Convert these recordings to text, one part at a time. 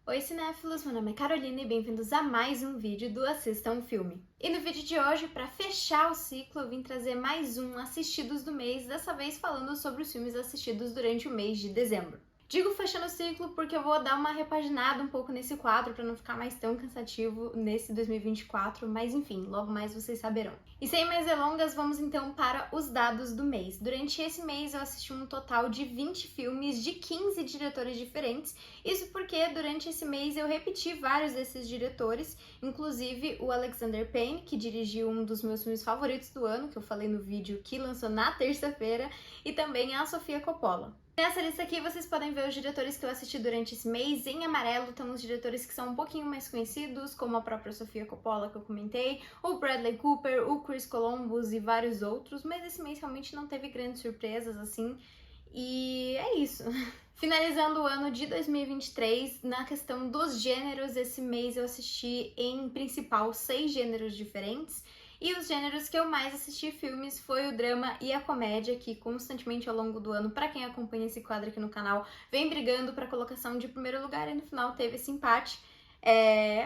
Oi cinéfilos, meu nome é Carolina e bem-vindos a mais um vídeo do Assista um Filme. E no vídeo de hoje, para fechar o ciclo, eu vim trazer mais um Assistidos do Mês, dessa vez falando sobre os filmes assistidos durante o mês de dezembro. Digo fechando o ciclo porque eu vou dar uma repaginada um pouco nesse quadro para não ficar mais tão cansativo nesse 2024, mas enfim, logo mais vocês saberão. E sem mais delongas, vamos então para os dados do mês. Durante esse mês eu assisti um total de 20 filmes de 15 diretores diferentes, isso porque durante esse mês eu repeti vários desses diretores, inclusive o Alexander Payne, que dirigiu um dos meus filmes favoritos do ano, que eu falei no vídeo que lançou na terça-feira, e também a Sofia Coppola. Nessa lista aqui vocês podem ver os diretores que eu assisti durante esse mês. Em amarelo estão os diretores que são um pouquinho mais conhecidos, como a própria Sofia Coppola que eu comentei, o Bradley Cooper, o Chris Columbus e vários outros, mas esse mês realmente não teve grandes surpresas assim, e é isso. Finalizando o ano de 2023, na questão dos gêneros, esse mês eu assisti em principal 6 gêneros diferentes. E os gêneros que eu mais assisti filmes foi o drama e a comédia, que constantemente ao longo do ano, para quem acompanha esse quadro aqui no canal, vem brigando para colocação de primeiro lugar e no final teve esse empate.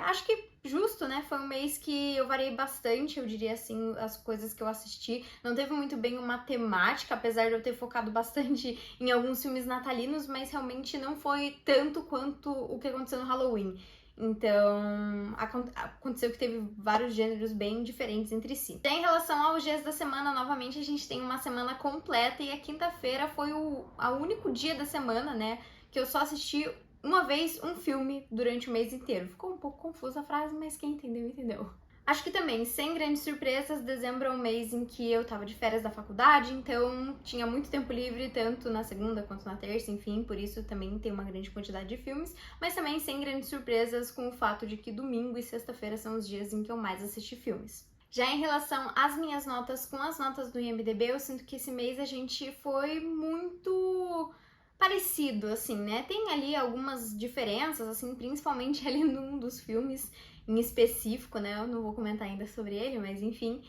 Acho que justo, né? Foi um mês que eu variei bastante, eu diria assim, as coisas que eu assisti. Não teve muito bem uma temática, apesar de eu ter focado bastante em alguns filmes natalinos, mas realmente não foi tanto quanto o que aconteceu no Halloween. Então, aconteceu que teve vários gêneros bem diferentes entre si. Já em relação aos dias da semana, novamente a gente tem uma semana completa e a quinta-feira foi o único dia da semana, né, que eu só assisti uma vez um filme durante o mês inteiro. Ficou um pouco confusa a frase, mas quem entendeu, entendeu. Acho que também, sem grandes surpresas, dezembro é um mês em que eu tava de férias da faculdade, então tinha muito tempo livre, tanto na segunda quanto na terça, enfim, por isso também tem uma grande quantidade de filmes, mas também sem grandes surpresas com o fato de que domingo e sexta-feira são os dias em que eu mais assisti filmes. Já em relação às minhas notas com as notas do IMDb, eu sinto que esse mês a gente foi muito parecido, assim, né? Tem ali algumas diferenças, assim, principalmente ali num dos filmes em específico, né? Eu não vou comentar ainda sobre ele, mas enfim.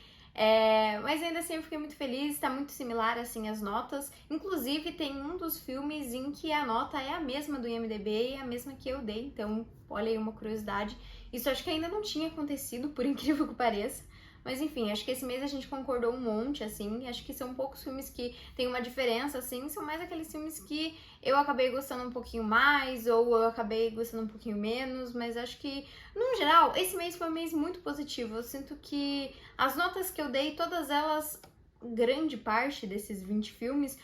Mas ainda assim eu fiquei muito feliz, tá muito similar, assim, as notas. Inclusive, tem um dos filmes em que a nota é a mesma do IMDb e a mesma que eu dei, então, olha aí uma curiosidade. Isso acho que ainda não tinha acontecido, por incrível que pareça. Mas enfim, acho que esse mês a gente concordou um monte, assim, acho que são poucos filmes que tem uma diferença, assim, são mais aqueles filmes que eu acabei gostando um pouquinho mais, ou eu acabei gostando um pouquinho menos, mas acho que, no geral, esse mês foi um mês muito positivo. Eu sinto que as notas que eu dei, todas elas, grande parte desses 20 filmes,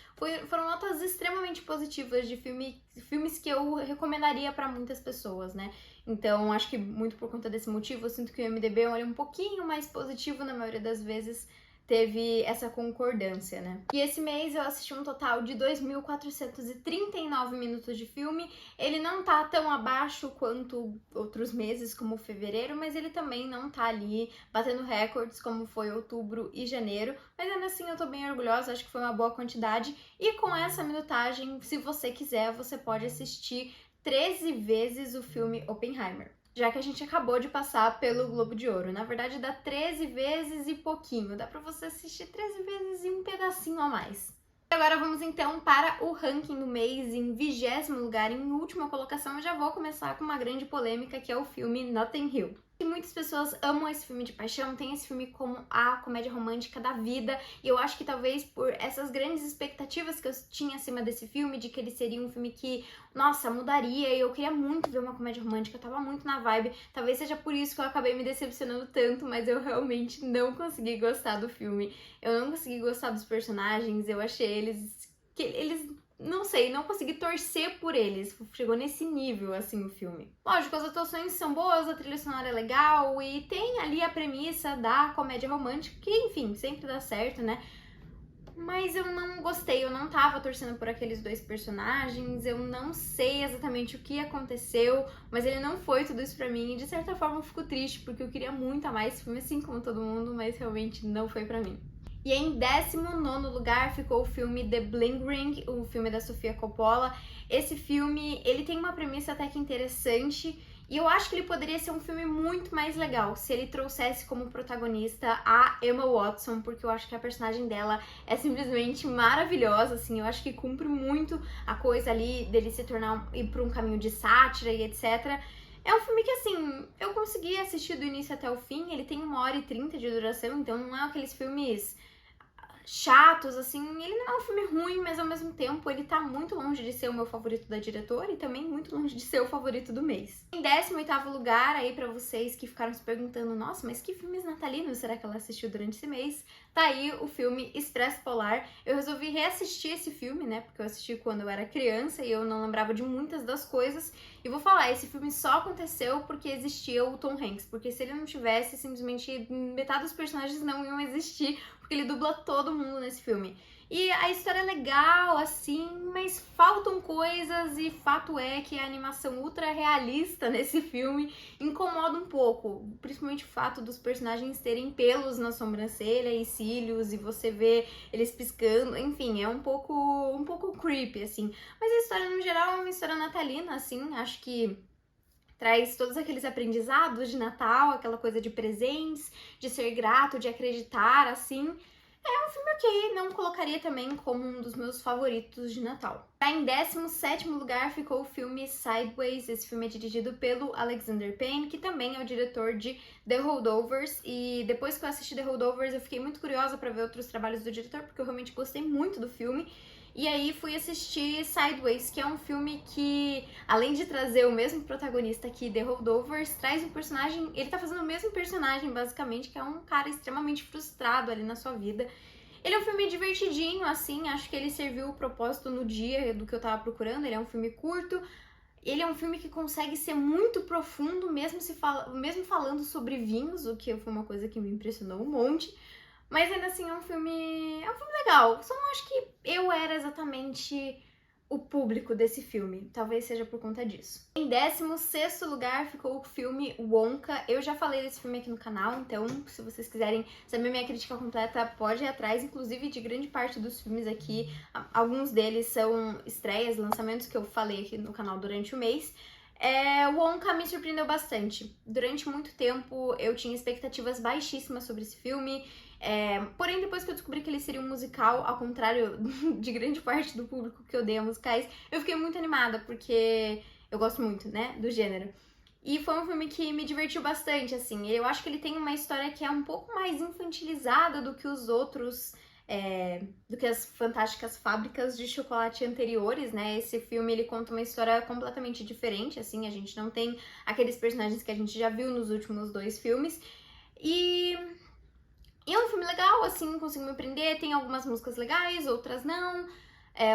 foram notas extremamente positivas de filmes que eu recomendaria para muitas pessoas, né? Então, acho que muito por conta desse motivo, eu sinto que o IMDb é um pouquinho mais positivo, na maioria das vezes teve essa concordância, né? E esse mês eu assisti um total de 2.439 minutos de filme. Ele não tá tão abaixo quanto outros meses, como fevereiro, mas ele também não tá ali batendo recordes como foi outubro e janeiro. Mas ainda assim eu tô bem orgulhosa, acho que foi uma boa quantidade. E com essa minutagem, se você quiser, você pode assistir 13 vezes o filme Oppenheimer, já que a gente acabou de passar pelo Globo de Ouro. Na verdade, dá 13 vezes e pouquinho. Dá pra você assistir 13 vezes e um pedacinho a mais. Agora vamos então para o ranking do mês. Em 20º lugar, em última colocação, eu já vou começar com uma grande polêmica, que é o filme Notting Hill. E muitas pessoas amam esse filme de paixão, tem esse filme como a comédia romântica da vida, e eu acho que talvez por essas grandes expectativas que eu tinha acima desse filme, de que ele seria um filme que, nossa, mudaria, e eu queria muito ver uma comédia romântica, eu tava muito na vibe, talvez seja por isso que eu acabei me decepcionando tanto, mas eu realmente não consegui gostar do filme, eu não consegui gostar dos personagens, eu achei eles não sei, não consegui torcer por eles. Chegou nesse nível, assim, o filme. Lógico, as atuações são boas, a trilha sonora é legal e tem ali a premissa da comédia romântica, que, enfim, sempre dá certo, né? Mas eu não gostei, eu não tava torcendo por aqueles dois personagens, eu não sei exatamente o que aconteceu, mas ele não foi tudo isso pra mim e de certa forma eu fico triste, porque eu queria muito amar esse filme, assim como todo mundo, mas realmente não foi pra mim. E em 19º lugar ficou o filme The Bling Ring, o filme da Sofia Coppola. Esse filme, ele tem uma premissa até que interessante, e eu acho que ele poderia ser um filme muito mais legal se ele trouxesse como protagonista a Emma Watson, porque eu acho que a personagem dela é simplesmente maravilhosa, assim, eu acho que cumpre muito a coisa ali dele se tornar, ir por um caminho de sátira e etc. É um filme que, assim, eu consegui assistir do início até o fim, ele tem 1h30 de duração, então não é aqueles filmes chatos, assim, ele não é um filme ruim, mas ao mesmo tempo ele tá muito longe de ser o meu favorito da diretora e também muito longe de ser o favorito do mês. Em 18º lugar, aí pra vocês que ficaram se perguntando, nossa, mas que filmes natalinos será que ela assistiu durante esse mês? Tá aí o filme Expresso Polar. Eu resolvi reassistir esse filme, né, porque eu assisti quando eu era criança e eu não lembrava de muitas das coisas. E vou falar, esse filme só aconteceu porque existia o Tom Hanks, porque se ele não tivesse, simplesmente metade dos personagens não iam existir, porque ele dubla todo mundo nesse filme. E a história é legal, assim, mas faltam coisas e fato é que a animação ultra realista nesse filme incomoda um pouco. Principalmente o fato dos personagens terem pelos na sobrancelha e cílios e você vê eles piscando, enfim, é um pouco creepy, assim. Mas a história, no geral, é uma história natalina, assim, acho que traz todos aqueles aprendizados de Natal, aquela coisa de presentes, de ser grato, de acreditar, assim. É um filme ok, não colocaria também como um dos meus favoritos de Natal. Em 17º lugar ficou o filme Sideways. Esse filme é dirigido pelo Alexander Payne, que também é o diretor de The Holdovers. E depois que eu assisti The Holdovers, eu fiquei muito curiosa para ver outros trabalhos do diretor, porque eu realmente gostei muito do filme. E aí fui assistir Sideways, que é um filme que, além de trazer o mesmo protagonista que The Holdovers, traz um personagem, ele tá fazendo o mesmo personagem, basicamente, que é um cara extremamente frustrado ali na sua vida. Ele é um filme divertidinho, assim, acho que ele serviu o propósito no dia do que eu tava procurando, ele é um filme curto, ele é um filme que consegue ser muito profundo, mesmo falando sobre vinhos, o que foi uma coisa que me impressionou um monte. Mas ainda assim é um filme legal. Só não acho que eu era exatamente o público desse filme. Talvez seja por conta disso. Em 16º lugar ficou o filme Wonka. Eu já falei desse filme aqui no canal, então se vocês quiserem saber minha crítica completa, pode ir atrás. Inclusive, de grande parte dos filmes aqui, alguns deles são estreias, lançamentos que eu falei aqui no canal durante o mês. O Wonka me surpreendeu bastante. Durante muito tempo eu tinha expectativas baixíssimas sobre esse filme. Porém, depois que eu descobri que ele seria um musical, ao contrário de grande parte do público que odeia musicais, eu fiquei muito animada, porque eu gosto muito, né, do gênero. E foi um filme que me divertiu bastante, assim. Eu acho que ele tem uma história que é um pouco mais infantilizada do que os outros, do que as Fantásticas Fábricas de Chocolate anteriores, né? Esse filme, ele conta uma história completamente diferente, assim. A gente não tem aqueles personagens que a gente já viu nos últimos 2 filmes. E é um filme legal, assim, consigo me prender, tem algumas músicas legais, outras não.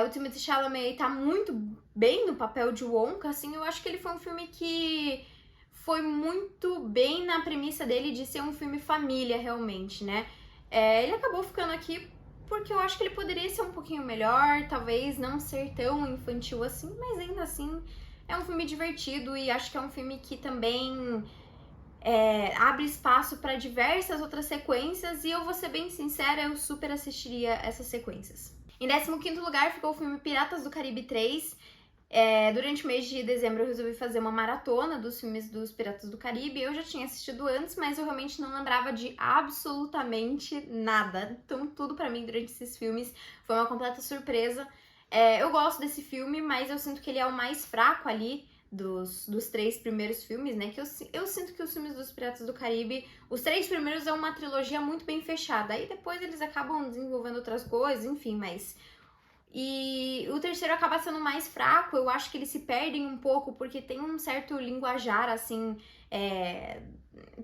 O Timothée Chalamet tá muito bem no papel de Wonka, assim, eu acho que ele foi um filme que foi muito bem na premissa dele de ser um filme família, realmente, né? Ele acabou ficando aqui porque eu acho que ele poderia ser um pouquinho melhor, talvez não ser tão infantil assim, mas ainda assim é um filme divertido e acho que é um filme que também abre espaço para diversas outras sequências e eu vou ser bem sincera, eu super assistiria essas sequências. Em 15º lugar ficou o filme Piratas do Caribe 3. Durante o mês de dezembro eu resolvi fazer uma maratona dos filmes dos Piratas do Caribe. Eu já tinha assistido antes, mas eu realmente não lembrava de absolutamente nada. Então tudo pra mim durante esses filmes foi uma completa surpresa. Eu gosto desse filme, mas eu sinto que ele é o mais fraco ali dos 3 primeiros filmes, né? Que eu sinto que os filmes dos Piratas do Caribe, os 3 primeiros é uma trilogia muito bem fechada. Aí depois eles acabam desenvolvendo outras coisas, enfim, mas... E o terceiro acaba sendo mais fraco, eu acho que eles se perdem um pouco, porque tem um certo linguajar, assim,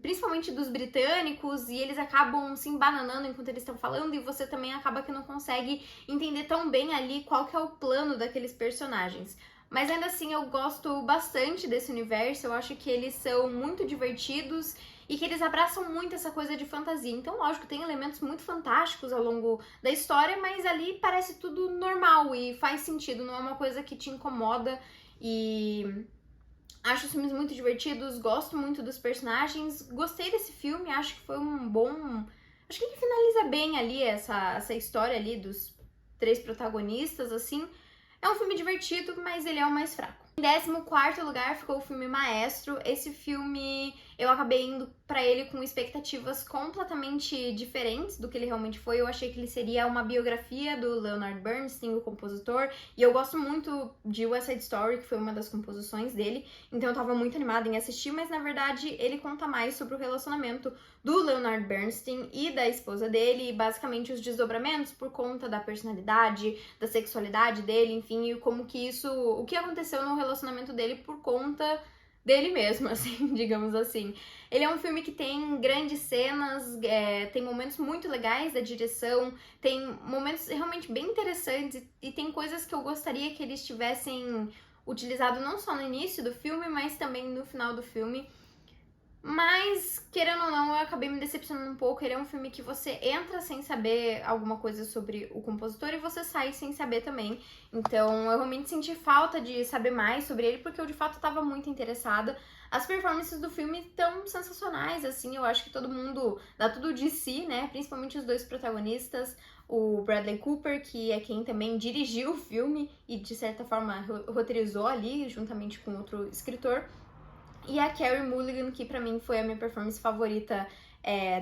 principalmente dos britânicos, e eles acabam se embananando enquanto eles estão falando, e você também acaba que não consegue entender tão bem ali qual que é o plano daqueles personagens. Mas ainda assim eu gosto bastante desse universo, eu acho que eles são muito divertidos e que eles abraçam muito essa coisa de fantasia. Então, lógico, tem elementos muito fantásticos ao longo da história, mas ali parece tudo normal e faz sentido, não é uma coisa que te incomoda. E acho os filmes muito divertidos, gosto muito dos personagens, gostei desse filme, acho que foi um bom... acho que ele finaliza bem ali essa história ali dos três protagonistas, assim. É um filme divertido, mas ele é o mais fraco. Em 14º lugar ficou o filme Maestro. Esse filme eu acabei indo pra ele com expectativas completamente diferentes do que ele realmente foi. Eu achei que ele seria uma biografia do Leonard Bernstein, o compositor, e eu gosto muito de West Side Story, que foi uma das composições dele, então eu tava muito animada em assistir, mas na verdade ele conta mais sobre o relacionamento do Leonard Bernstein e da esposa dele, e basicamente os desdobramentos por conta da personalidade, da sexualidade dele, enfim, e como que isso, o que aconteceu no relacionamento dele por conta dele mesmo, assim, digamos assim. Ele é um filme que tem grandes cenas, tem momentos muito legais da direção, tem momentos realmente bem interessantes e tem coisas que eu gostaria que eles tivessem utilizado não só no início do filme, mas também no final do filme. Mas, querendo ou não, eu acabei me decepcionando um pouco. Ele é um filme que você entra sem saber alguma coisa sobre o compositor e você sai sem saber também. Então, eu realmente senti falta de saber mais sobre ele, porque eu de fato estava muito interessada. As performances do filme estão sensacionais, assim, eu acho que todo mundo dá tudo de si, né? Principalmente os dois protagonistas, o Bradley Cooper, que é quem também dirigiu o filme e de certa forma roteirizou ali, juntamente com outro escritor. E a Carey Mulligan, que pra mim foi a minha performance favorita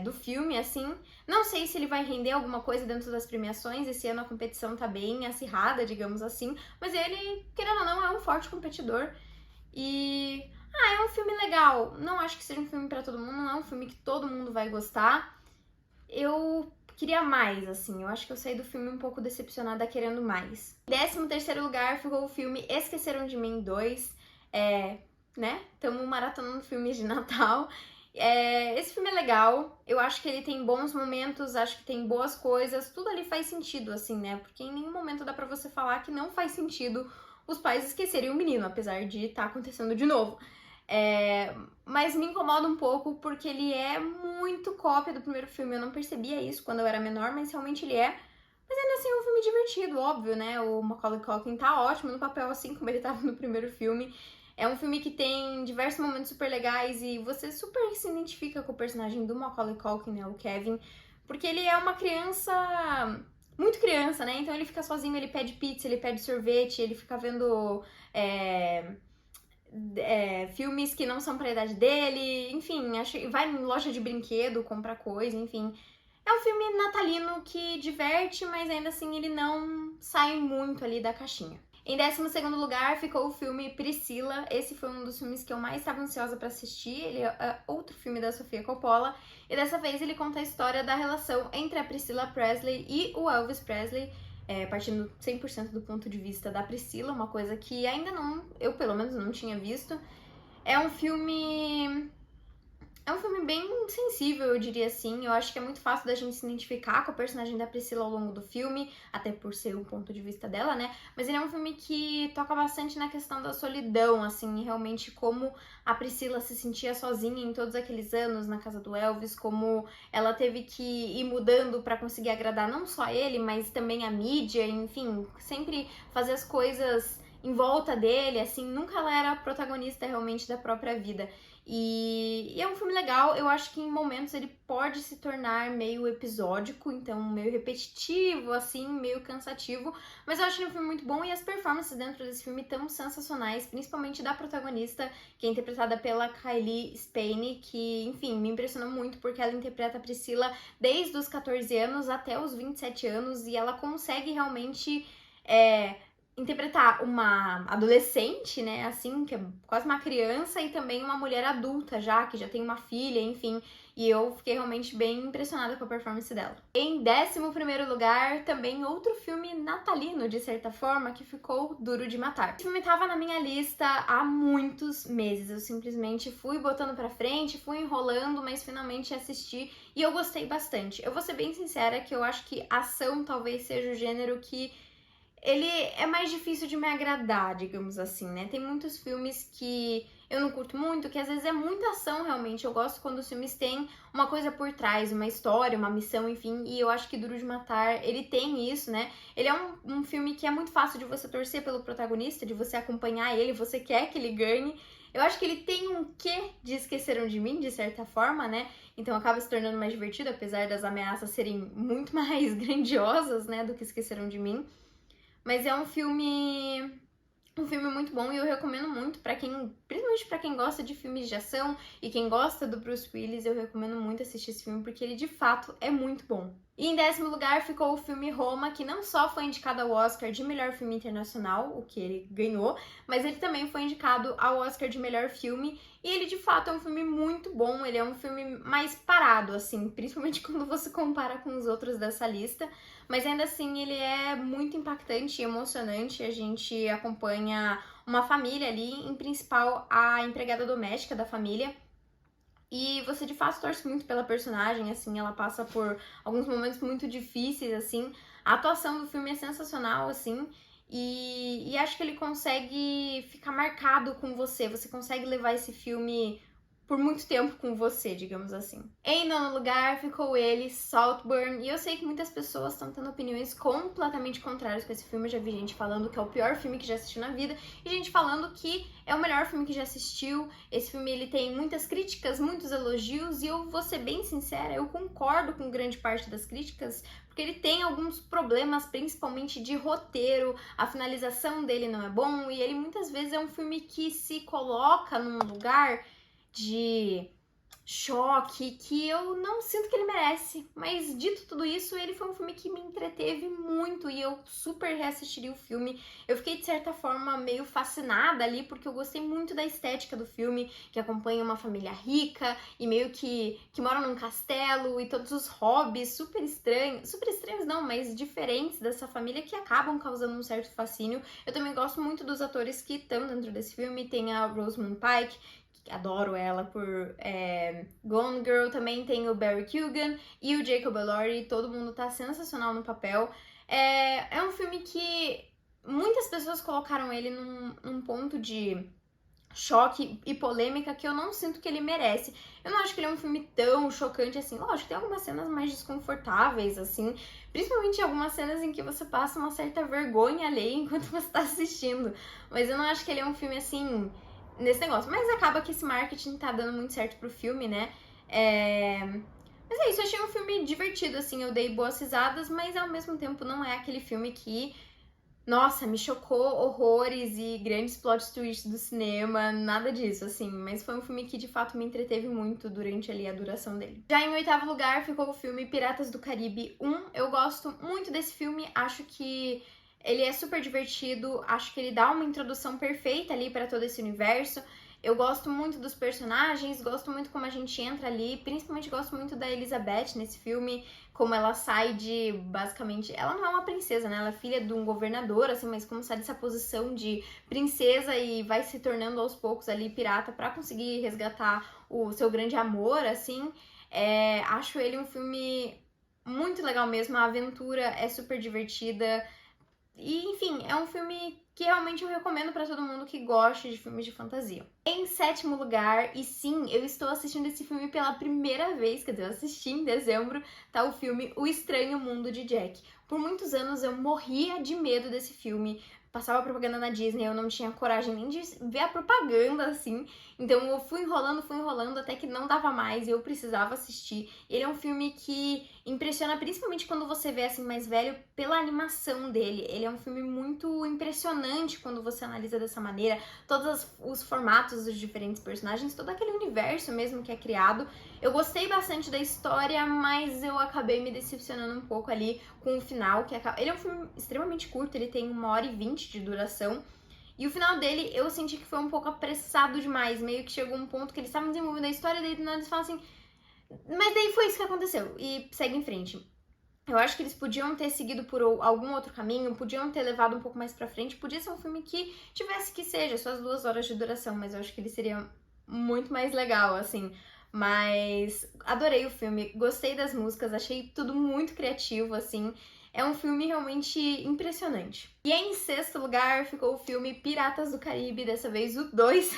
do filme, assim. Não sei se ele vai render alguma coisa dentro das premiações, esse ano a competição tá bem acirrada, digamos assim, mas ele, querendo ou não, é um forte competidor. E... é um filme legal. Não acho que seja um filme pra todo mundo, não é um filme que todo mundo vai gostar. Eu queria mais, assim, eu acho que eu saí do filme um pouco decepcionada, querendo mais. Em 13º lugar ficou o filme Esqueceram de Mim 2, né? Estamos maratonando filmes de Natal. Esse filme é legal, eu acho que ele tem bons momentos, acho que tem boas coisas, tudo ali faz sentido, assim, né? Porque em nenhum momento dá pra você falar que não faz sentido os pais esquecerem o menino, apesar de estar acontecendo de novo. Mas me incomoda um pouco porque ele é muito cópia do primeiro filme. Eu não percebia isso quando eu era menor, mas realmente ele é. Mas ainda assim é um filme divertido, óbvio, né? O Macaulay Culkin tá ótimo no papel, assim como ele tava no primeiro filme. É um filme que tem diversos momentos super legais e você super se identifica com o personagem do Macaulay Culkin, né? O Kevin, porque ele é uma criança, muito criança, né? Então ele fica sozinho, ele pede pizza, ele pede sorvete, ele fica vendo filmes que não são pra idade dele, enfim, vai em loja de brinquedo, compra coisa, enfim. É um filme natalino que diverte, mas ainda assim ele não sai muito ali da caixinha. Em 12º lugar ficou o filme Priscila. Esse foi um dos filmes que eu mais estava ansiosa para assistir. Ele é outro filme da Sofia Coppola. E dessa vez ele conta a história da relação entre a Priscilla Presley e o Elvis Presley, partindo 100% do ponto de vista da Priscilla, uma coisa que ainda não, eu pelo menos não tinha visto. É um filme bem sensível, eu diria assim. Eu acho que é muito fácil da gente se identificar com a personagem da Priscilla ao longo do filme, até por ser o ponto de vista dela, né? Mas ele é um filme que toca bastante na questão da solidão, assim, realmente como a Priscilla se sentia sozinha em todos aqueles anos na casa do Elvis, como ela teve que ir mudando pra conseguir agradar não só ele, mas também a mídia, enfim, sempre fazer as coisas em volta dele, assim, nunca ela era a protagonista realmente da própria vida. E é um filme legal, eu acho que em momentos ele pode se tornar meio episódico, então meio repetitivo, assim, meio cansativo, mas eu acho ele um filme muito bom e as performances dentro desse filme estão sensacionais, principalmente da protagonista, que é interpretada pela Cailee Spaeny, que, enfim, me impressionou muito porque ela interpreta a Priscilla desde os 14 anos até os 27 anos e ela consegue realmente interpretar uma adolescente, né, assim, que é quase uma criança, e também uma mulher adulta já, que já tem uma filha, enfim, e eu fiquei realmente bem impressionada com a performance dela. Em 11º lugar, também outro filme natalino, de certa forma, que ficou Duro de Matar. Esse filme tava na minha lista há muitos meses, eu simplesmente fui botando pra frente, fui enrolando, mas finalmente assisti, e eu gostei bastante. Eu vou ser bem sincera que eu acho que ação talvez seja o gênero que ele é mais difícil de me agradar, digamos assim, né? Tem muitos filmes que eu não curto muito, que às vezes é muita ação, realmente. Eu gosto quando os filmes têm uma coisa por trás, uma história, uma missão, enfim. E eu acho que Duro de Matar, ele tem isso, né? Ele é um filme que é muito fácil de você torcer pelo protagonista, de você acompanhar ele, você quer que ele ganhe. Eu acho que ele tem um quê de Esqueceram de Mim, de certa forma, né? Então acaba se tornando mais divertido, apesar das ameaças serem muito mais grandiosas, né, do que Esqueceram de Mim. Mas é um filme muito bom e eu recomendo muito pra quem, principalmente pra quem gosta de filmes de ação e quem gosta do Bruce Willis, eu recomendo muito assistir esse filme porque ele de fato é muito bom. E em 10º lugar ficou o filme Roma, que não só foi indicado ao Oscar de melhor filme internacional, o que ele ganhou, mas ele também foi indicado ao Oscar de melhor filme. E ele de fato é um filme muito bom, ele é um filme mais parado, assim, principalmente quando você compara com os outros dessa lista. Mas ainda assim ele é muito impactante e emocionante. A gente acompanha uma família ali, em principal a empregada doméstica da família. E você de fato torce muito pela personagem, assim, ela passa por alguns momentos muito difíceis, assim. A atuação do filme é sensacional, assim. E acho que ele consegue ficar marcado com você. Você consegue levar esse filme por muito tempo com você, digamos assim. Em 9º lugar ficou ele, Saltburn, e eu sei que muitas pessoas estão tendo opiniões completamente contrárias com esse filme. Eu já vi gente falando que é o pior filme que já assistiu na vida e gente falando que é o melhor filme que já assistiu. Esse filme ele tem muitas críticas, muitos elogios, e eu vou ser bem sincera, eu concordo com grande parte das críticas, porque ele tem alguns problemas, principalmente de roteiro, a finalização dele não é bom, e ele muitas vezes é um filme que se coloca num lugar de choque que eu não sinto que ele merece. Mas dito tudo isso, ele foi um filme que me entreteve muito e eu super reassistiria o filme. Eu fiquei de certa forma meio fascinada ali porque eu gostei muito da estética do filme, que acompanha uma família rica e meio que mora num castelo, e todos os hobbies super estranhos não, mas diferentes dessa família, que acabam causando um certo fascínio. Eu também gosto muito dos atores que estão dentro desse filme. Tem a Rosamund Pike, adoro ela por Gone Girl, também tem o Barry Keoghan e o Jacob Elordi, todo mundo tá sensacional no papel. É um filme que muitas pessoas colocaram ele num ponto de choque e polêmica que eu não sinto que ele merece. Eu não acho que ele é um filme tão chocante assim. Lógico, tem algumas cenas mais desconfortáveis, assim, principalmente algumas cenas em que você passa uma certa vergonha alheia enquanto você tá assistindo. Mas eu não acho que ele é um filme assim nesse negócio. Mas acaba que esse marketing tá dando muito certo pro filme, né? Mas é isso, eu achei um filme divertido, assim, eu dei boas risadas, mas ao mesmo tempo não é aquele filme que, nossa, me chocou horrores e grandes plot twists do cinema, nada disso, assim. Mas foi um filme que de fato me entreteve muito durante ali a duração dele. Já em 8º lugar ficou o filme Piratas do Caribe 1. Eu gosto muito desse filme, acho que ele é super divertido, acho que ele dá uma introdução perfeita ali para todo esse universo. Eu gosto muito dos personagens, gosto muito como a gente entra ali, principalmente gosto muito da Elizabeth nesse filme, como ela sai de, basicamente, ela não é uma princesa, né? Ela é filha de um governador, assim, mas como sai dessa posição de princesa e vai se tornando aos poucos ali pirata para conseguir resgatar o seu grande amor, assim. Acho ele um filme muito legal mesmo, a aventura é super divertida. E, enfim, é um filme que realmente eu recomendo pra todo mundo que gosta de filmes de fantasia. Em 7º lugar, e sim, eu estou assistindo esse filme pela primeira vez, quer dizer, eu assisti em dezembro, tá o filme O Estranho Mundo de Jack. Por muitos anos eu morria de medo desse filme. Passava propaganda na Disney, eu não tinha coragem nem de ver a propaganda, assim. Então eu fui enrolando, até que não dava mais e eu precisava assistir. Ele é um filme que impressiona principalmente quando você vê, assim, mais velho, pela animação dele. Ele é um filme muito impressionante quando você analisa dessa maneira. Todos os formatos dos diferentes personagens, todo aquele universo mesmo que é criado. Eu gostei bastante da história, mas eu acabei me decepcionando um pouco ali com o final. Ele é um filme extremamente curto, ele tem 1h20 de duração. E o final dele, eu senti que foi um pouco apressado demais. Meio que chegou um ponto que eles estavam desenvolvendo a história, daí do nada eles falam assim... Mas daí foi isso que aconteceu, e segue em frente. Eu acho que eles podiam ter seguido por algum outro caminho, podiam ter levado um pouco mais pra frente. Podia ser um filme que tivesse que seja só as 2 horas de duração, mas eu acho que ele seria muito mais legal, assim. Mas adorei o filme, gostei das músicas, achei tudo muito criativo, assim. É um filme realmente impressionante. E em 6º lugar ficou o filme Piratas do Caribe, dessa vez o 2.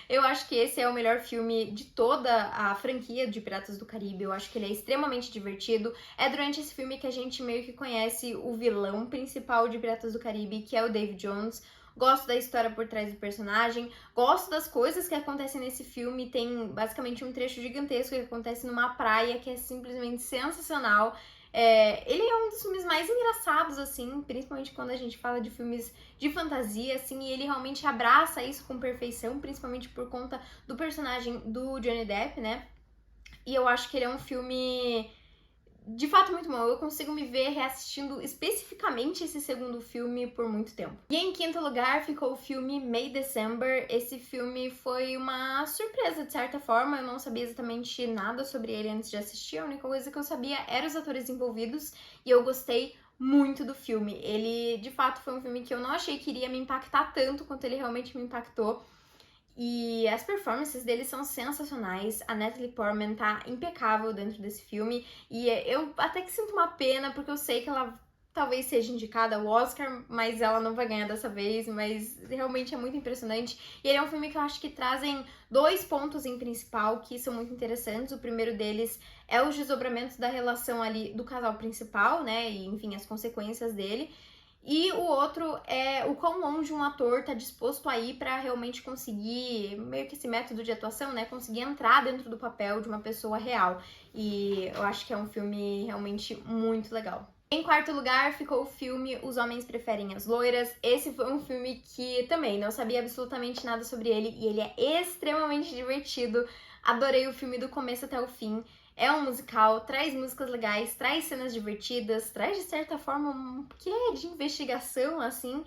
Eu acho que esse é o melhor filme de toda a franquia de Piratas do Caribe. Eu acho que ele é extremamente divertido. É durante esse filme que a gente meio que conhece o vilão principal de Piratas do Caribe, que é o Davy Jones. gosto da história por trás do personagem, gosto das coisas que acontecem nesse filme. Tem basicamente um trecho gigantesco que acontece numa praia que é simplesmente sensacional. Ele é um dos filmes mais engraçados, assim, principalmente quando a gente fala de filmes de fantasia, assim, e ele realmente abraça isso com perfeição, principalmente por conta do personagem do Johnny Depp, né? E eu acho que ele é um filme de fato muito bom. Eu consigo me ver reassistindo especificamente esse segundo filme por muito tempo. E em quinto lugar ficou o filme May December. Esse filme foi uma surpresa de certa forma. Eu não sabia exatamente nada sobre ele antes de assistir. A única coisa que eu sabia eram os atores envolvidos e eu gostei muito do filme. Ele, de fato, foi um filme que eu não achei que iria me impactar tanto quanto ele realmente me impactou. E as performances deles são sensacionais. A Natalie Portman tá impecável dentro desse filme. E eu até que sinto uma pena, porque eu sei que ela talvez seja indicada ao Oscar, mas ela não vai ganhar dessa vez. Mas realmente é muito impressionante. E ele é um filme que eu acho que trazem 2 pontos em principal que são muito interessantes. O primeiro deles é os desdobramentos da relação ali do casal principal, né? E, enfim, as consequências dele. E o outro é o quão longe um ator tá disposto a ir pra realmente conseguir, meio que esse método de atuação, né? Conseguir entrar dentro do papel de uma pessoa real. E eu acho que é um filme realmente muito legal. Em quarto lugar ficou o filme Os Homens Preferem as Loiras. Esse foi um filme que também não sabia absolutamente nada sobre ele e ele é extremamente divertido. Adorei o filme do começo até o fim. É um musical, traz músicas legais, traz cenas divertidas, traz de certa forma um quê de investigação, assim.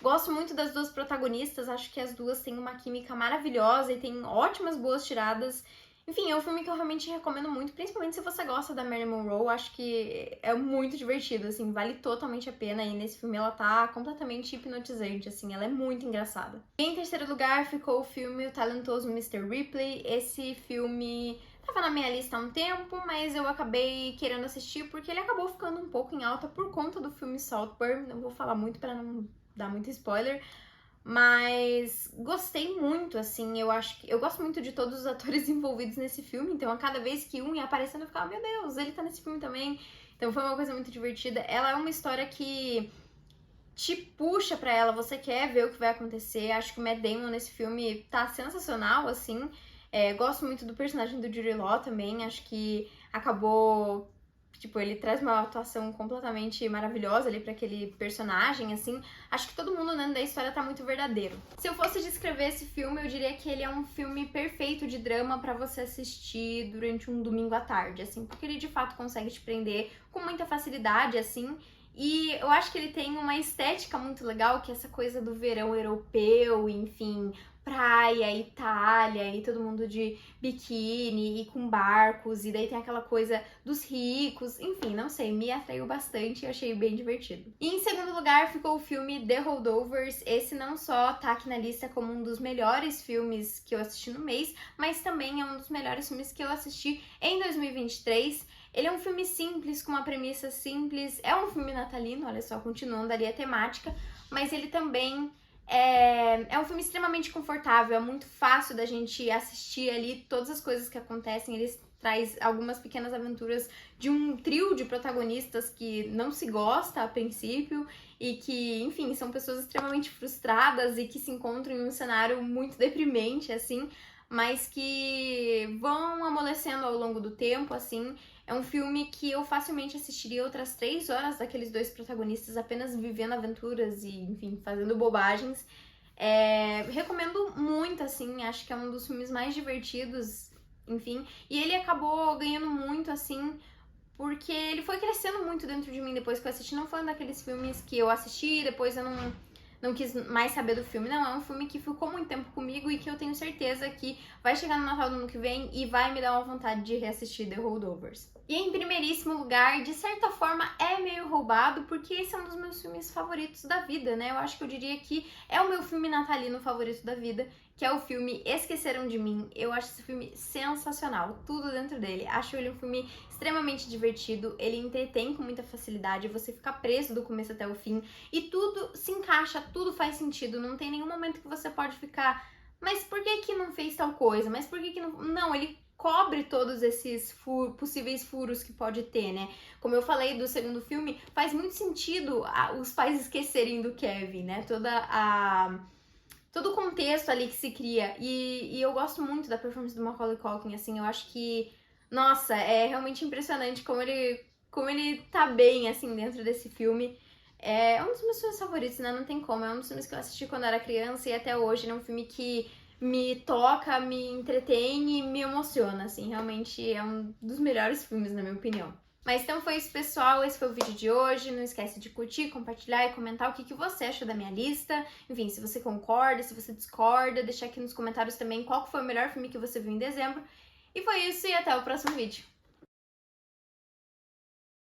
Gosto muito das 2 protagonistas, acho que as 2 têm uma química maravilhosa e têm ótimas, boas tiradas. Enfim, é um filme que eu realmente recomendo muito, principalmente se você gosta da Marilyn Monroe, acho que é muito divertido, assim, vale totalmente a pena. E nesse filme ela tá completamente hipnotizante, assim, ela é muito engraçada. E em terceiro lugar ficou o filme O Talentoso Mr. Ripley. Esse filme tava na minha lista há um tempo, mas eu acabei querendo assistir porque ele acabou ficando um pouco em alta por conta do filme Saltburn. Não vou falar muito pra não dar muito spoiler, mas gostei muito, assim, eu acho que eu gosto muito de todos os atores envolvidos nesse filme, então a cada vez que um ia aparecendo eu ficava, meu Deus, ele tá nesse filme também. Então foi uma coisa muito divertida. Ela é uma história que te puxa pra ela, você quer ver o que vai acontecer. Acho que o Matt Damon nesse filme tá sensacional, assim. Gosto muito do personagem do Jude Law também, acho que acabou, tipo, ele traz uma atuação completamente maravilhosa ali pra aquele personagem, assim. Acho que todo mundo dentro da história tá muito verdadeiro. Se eu fosse descrever esse filme, eu diria que ele é um filme perfeito de drama pra você assistir durante um domingo à tarde, assim, porque ele de fato consegue te prender com muita facilidade, assim. E eu acho que ele tem uma estética muito legal, que é essa coisa do verão europeu, enfim, praia, Itália, e todo mundo de biquíni e com barcos, e daí tem aquela coisa dos ricos, enfim, não sei, me atraiu bastante e achei bem divertido. E em segundo lugar ficou o filme The Holdovers. Esse não só tá aqui na lista como um dos melhores filmes que eu assisti no mês, mas também é um dos melhores filmes que eu assisti em 2023. Ele é um filme simples, com uma premissa simples, é um filme natalino, olha só, continuando ali a temática, mas ele também é um filme extremamente confortável, é muito fácil da gente assistir ali todas as coisas que acontecem. Ele traz algumas pequenas aventuras de um trio de protagonistas que não se gosta a princípio e que, enfim, são pessoas extremamente frustradas e que se encontram em um cenário muito deprimente, assim, mas que vão amolecendo ao longo do tempo, assim. É um filme que eu facilmente assistiria outras 3 horas daqueles 2 protagonistas apenas vivendo aventuras e, enfim, fazendo bobagens. Recomendo muito, assim, acho que é um dos filmes mais divertidos, enfim. E ele acabou ganhando muito, assim, porque ele foi crescendo muito dentro de mim depois que eu assisti. Não foi um daqueles filmes que eu assisti e depois eu não quis mais saber do filme. Não, é um filme que ficou muito tempo comigo e que eu tenho certeza que vai chegar no Natal do ano que vem e vai me dar uma vontade de reassistir The Holdovers. E em primeiríssimo lugar, de certa forma, é meio roubado, porque esse é um dos meus filmes favoritos da vida, né? Eu acho que eu diria que é o meu filme natalino favorito da vida, que é o filme Esqueceram de Mim. Eu acho esse filme sensacional, tudo dentro dele. Acho ele um filme extremamente divertido, ele entretém com muita facilidade, você fica preso do começo até o fim, e tudo se encaixa, tudo faz sentido, não tem nenhum momento que você pode ficar, mas por que que não fez tal coisa? Mas por que que não... Não, ele cobre todos esses possíveis furos que pode ter, né? Como eu falei do segundo filme, faz muito sentido os pais esquecerem do Kevin, né? Todo o contexto ali que se cria. E eu gosto muito da performance do Macaulay Culkin, assim, eu acho que, nossa, é realmente impressionante como ele tá bem, assim, dentro desse filme. É um dos meus filmes favoritos, né? Não tem como. É um dos filmes que eu assisti quando era criança e até hoje. É um filme que me toca, me entretém e me emociona, assim. Realmente é um dos melhores filmes, na minha opinião. Mas então foi isso, pessoal. Esse foi o vídeo de hoje. Não esquece de curtir, compartilhar e comentar o que você achou da minha lista. Enfim, se você concorda, se você discorda, deixar aqui nos comentários também qual foi o melhor filme que você viu em dezembro. E foi isso, e até o próximo vídeo.